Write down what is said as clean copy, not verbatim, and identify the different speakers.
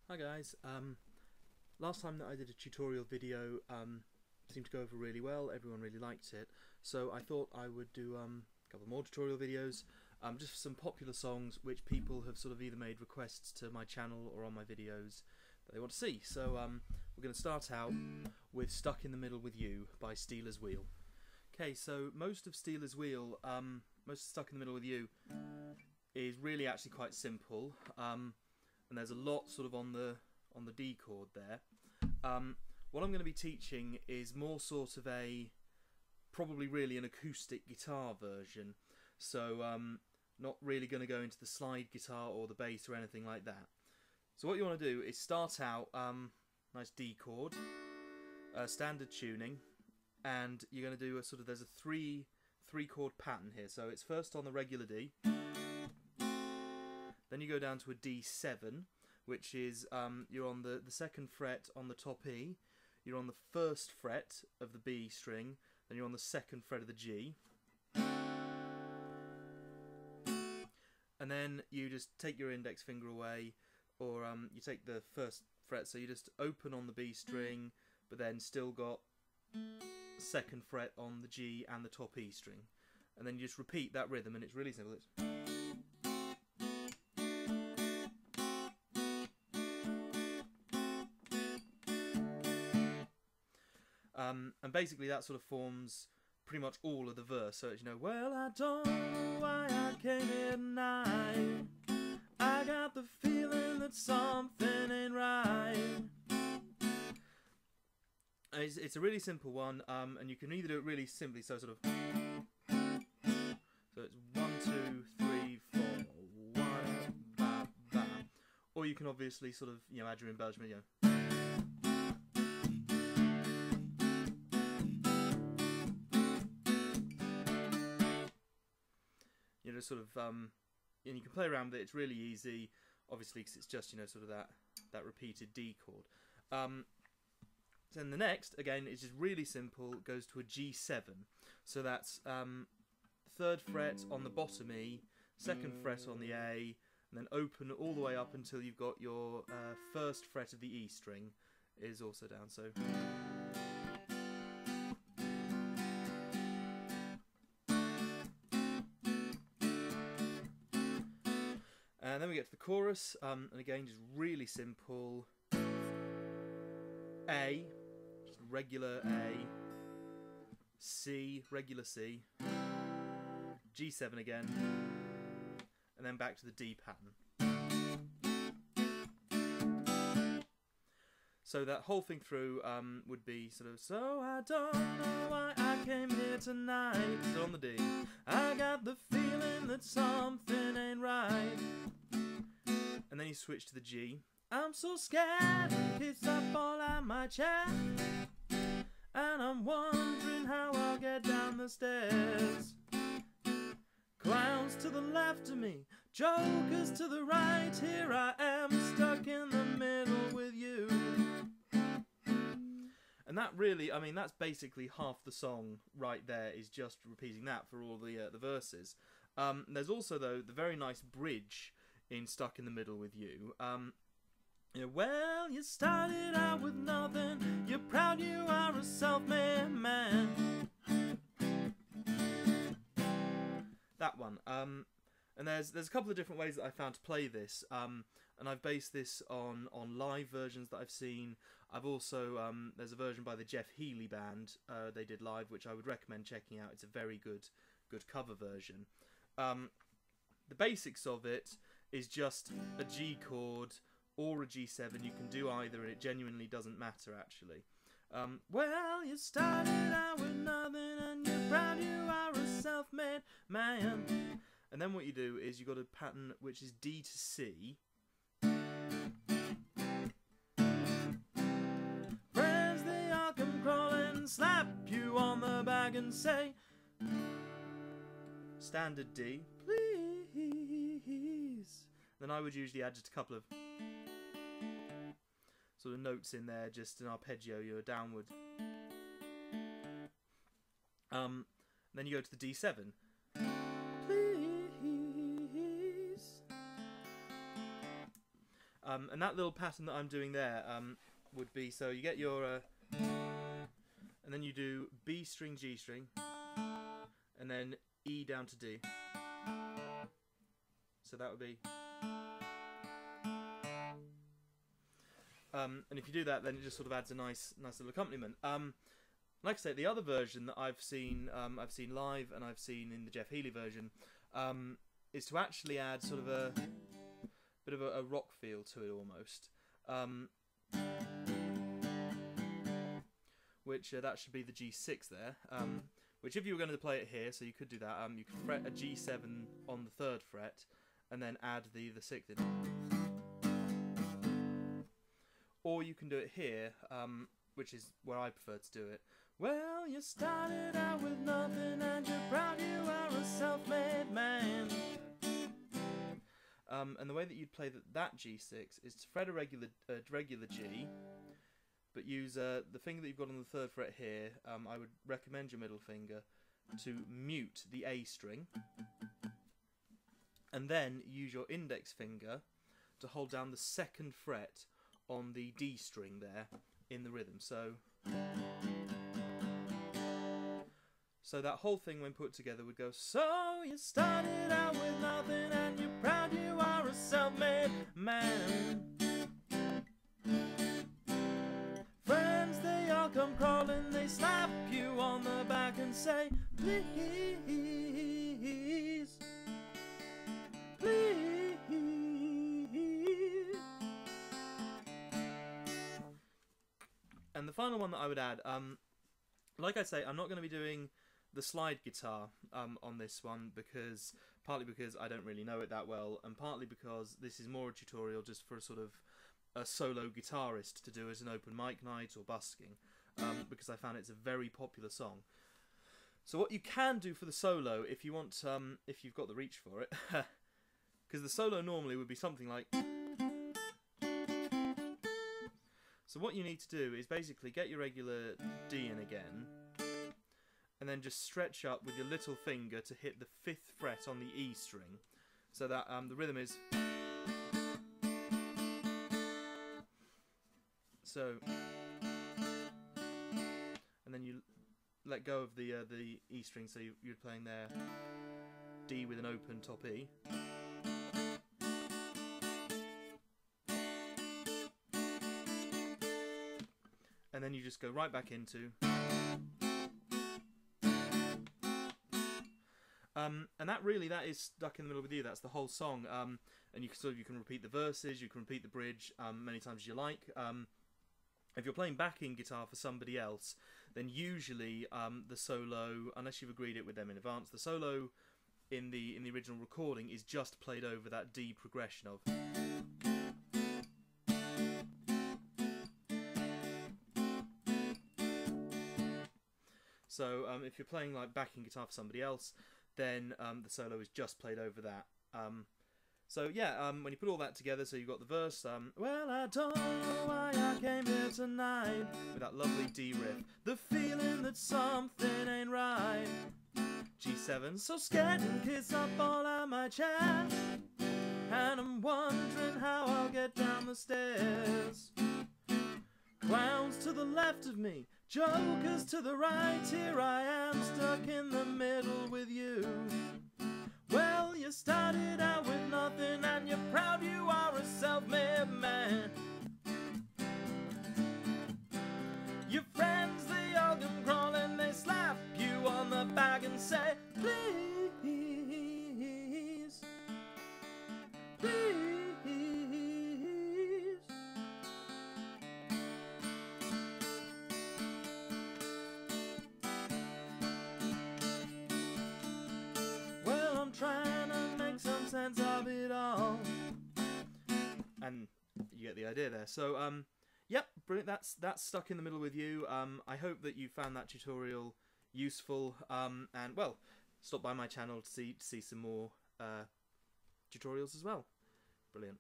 Speaker 1: Hi guys, last time that I did a tutorial video seemed to go over really well, everyone really liked it, so I thought I would do a couple more tutorial videos, just for some popular songs which people have sort of either made requests to my channel or on my videos that they want to see. So we're going to start out with Stuck in the Middle with You by Stealers Wheel. Okay, so most of Stealers Wheel, most of Stuck in the Middle with You is really actually quite simple. And there's a lot sort of on the D chord there. What I'm going to be teaching is more sort of probably really an acoustic guitar version, so not really going to go into the slide guitar or the bass or anything like that. So what you want to do is start out nice D chord, standard tuning, and you're going to do a sort of, there's a three chord pattern here. So it's first on the regular D. Then you go down to a D7, which is you're on the second fret on the top E, you're on the first fret of the B string, then you're on the second fret of the G. And then you just take your index finger away, or you take the first fret, so you just open on the B string, but then still got second fret on the G and the top E string. And then you just repeat that rhythm, and it's really simple. And basically that sort of forms pretty much all of the verse. So it's, you know, well, I don't know why I came here tonight, I got the feeling that something ain't right. It's a really simple one, and you can either do it really simply, so sort of, so it's 1, 2, 3, 4, 1, ba, ba, or you can obviously sort of, you know, add your embellishment, you know. You know, sort of, and you can play around with it. It's really easy, obviously, because it's just, you know, sort of that repeated D chord. Then the next, again, is just really simple. It goes to a G7. So that's third fret on the bottom E, second fret on the A, and then open all the way up until you've got your first fret of the E string is also down. So. And then we get to the chorus, and again, just really simple. A, just regular A, C, regular C, G7 again, and then back to the D pattern. So that whole thing through would be sort of, so I don't know why I came here tonight, so on the D, I got the feeling that something ain't right. And then you switch to the G. I'm so scared, it's up all out my chest, and I'm wondering how I'll get down the stairs. Clowns to the left of me, jokers to the right, here I am stuck in the middle with you. And that really, I mean, that's basically half the song right there, is just repeating that for all the verses. There's also, though, the very nice bridge in Stuck in the Middle with You. You know, well, you started out with nothing, you're proud you are a self-made man. That one. And there's a couple of different ways that I found to play this, and I've based this on live versions that I've seen. I've also, there's a version by the Jeff Healey band they did live, which I would recommend checking out. It's a very good cover version. The basics of it is just a G chord or a G7. You can do either, and it genuinely doesn't matter, actually. Well, you started out with nothing, and you're proud you are a self-made man. And then what you do is you got a pattern which is D to C. Friends, they all come crawling, slap you on the back and say, standard D, please. Then I would usually add just a couple of sort of notes in there, just an arpeggio, you're downward. Then you go to the D7. Please. And that little pattern that I'm doing there would be, so you get your and then you do B string, G string, and then E down to D. So that would be and if you do that, then it just sort of adds a nice little accompaniment. Like I say, the other version that I've seen live and I've seen in the Jeff Healey version, is to actually add sort of a bit of a rock feel to it almost. Which that should be the G6 there. Which if you were going to play it here, so you could do that. You could fret a G7 on the 3rd fret, and then add the 6th in. Or you can do it here, which is where I prefer to do it. Well, you started out with nothing and you're proud you are a self-made man. And the way that you'd play that G6 is to fret a regular G, but use the finger that you've got on the 3rd fret here. I would recommend your middle finger to mute the A string, and then use your index finger to hold down the 2nd fret on the D string there in the rhythm. So that whole thing, when put together, would go, so you started out with nothing and you're proud you are a self-made man. Friends, they all come crawling, they slap you on the back and say, please, please. And the final one that I would add, like I say, I'm not going to be doing the slide guitar on this one, partly because I don't really know it that well, and partly because this is more a tutorial just for a sort of a solo guitarist to do as an open mic night or busking, because I found it's a very popular song. So what you can do for the solo, if you want, if you've got the reach for it, because the solo normally would be something like. So what you need to do is basically get your regular D in again, and then just stretch up with your little finger to hit the 5th fret on the E string, so that the rhythm is. So, and then you let go of the E string, so you're playing there D with an open top E. And then you just go right back into. And that is stuck in the middle with you. That's the whole song. And you can repeat the verses, you can repeat the bridge many times as you like. If you're playing backing guitar for somebody else, then usually the solo, unless you've agreed it with them in advance, the solo in the original recording is just played over that D progression of. So if you're playing like backing guitar for somebody else, then the solo is just played over that. So yeah, when you put all that together, so you've got the verse, well, I don't know why I came here tonight, with that lovely D riff, the feeling that something ain't right. G7, so scared and kiss up all out my chest, and I'm wondering how I'll get down the stairs. Clowns to the left of me, jokers to the right, here I am stuck in the middle with you. Well, you started out with nothing and you're proud you are a self-made man. Your friends, they all come crawling, they slap you on the back and say, please, please. Trying to make some sense of it all, and you get the idea there. So yep, brilliant. That's stuck in the middle with you. I hope that you found that tutorial useful, and well, stop by my channel to see some more tutorials as well. Brilliant.